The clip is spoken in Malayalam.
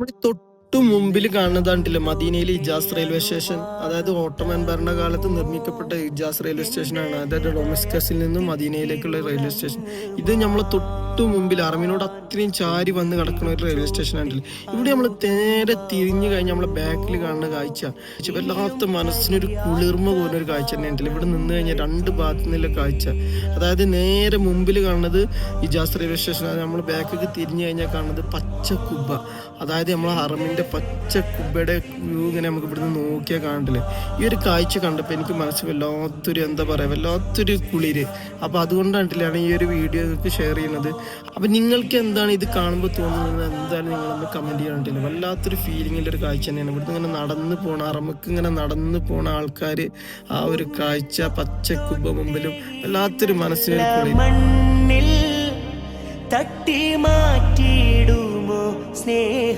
നമ്മുടെ തൊട്ടു മുമ്പിൽ കാണുന്നതാണ്ടില്ലേ മദീനയിലെ ഇജാസ് റെയിൽവേ സ്റ്റേഷൻ. അതായത് ഓട്ടോമൻ ഭരണകാലത്ത് നിർമ്മിക്കപ്പെട്ട ഇജാസ് റെയിൽവേ സ്റ്റേഷനാണ്. അതായത് ഡൊമസ്കസിൽ നിന്നും മദീനയിലേക്കുള്ള റെയിൽവേ സ്റ്റേഷൻ. ഇത് നമ്മളെ തൊട്ടു മുമ്പിൽ അറമിനോട് അത്രയും ചാരി വന്ന് കിടക്കുന്ന ഒരു റെയിൽവേ സ്റ്റേഷൻ ആണ്ടില്ലേ. ഇവിടെ നമ്മൾ നേരെ തിരിഞ്ഞു കഴിഞ്ഞാൽ നമ്മളെ ബാക്കിൽ കാണുന്ന കാഴ്ച വല്ലാത്ത മനസ്സിനൊരു കുളിർമ പോകുന്ന ഒരു കാഴ്ച തന്നെ ഉണ്ടല്ലോ. ഇവിടെ നിന്ന് കഴിഞ്ഞാൽ രണ്ട് ഭാഗത്തു നിന്നുള്ള കാഴ്ച. അതായത് നേരെ മുമ്പിൽ കാണുന്നത് ഇജാസ് റെയിൽവേ സ്റ്റേഷനാണ്. നമ്മൾ ബാക്കിലേക്ക് തിരിഞ്ഞു കഴിഞ്ഞാൽ കാണുന്നത് പച്ച കുബ്ബ. അതായത് നമ്മളെ ഹറമിന്റെ പച്ച കുബ്ബയുടെ വ്യൂ ഇങ്ങനെ നമുക്ക് ഇവിടുന്ന് നോക്കിയാൽ കാണണ്ടില്ലേ. ഈ ഒരു കാഴ്ച കണ്ടപ്പോൾ എനിക്ക് മനസ്സിൽ വല്ലാത്തൊരു എന്താ പറയുക വല്ലാത്തൊരു കുളിര്. അപ്പോൾ അതുകൊണ്ടാണ് ഈ ഒരു വീഡിയോ നിങ്ങൾക്ക് ഷെയർ ചെയ്യുന്നത്. അപ്പം നിങ്ങൾക്ക് എന്താണ് ഇത് കാണുമ്പോൾ തോന്നുന്നത്, എന്താണ് നിങ്ങളൊന്ന് കമൻറ്റ് ചെയ്യാണ്ടില്ല. വല്ലാത്തൊരു ഫീലിങ്ങിൻ്റെ ഒരു കാഴ്ച തന്നെയാണ്. ഇവിടുന്ന് ഇങ്ങനെ നടന്നു പോണ അറമക്ക് ഇങ്ങനെ നടന്നു പോണ ആൾക്കാർ ആ ഒരു കാഴ്ച പച്ച കുബ്ബ മുമ്പിലും വല്ലാത്തൊരു മനസ്സിനൊരു കുളിര്. മണ്ണിൽ തട്ടി മാറ്റിയിടുമോ സ്നേഹ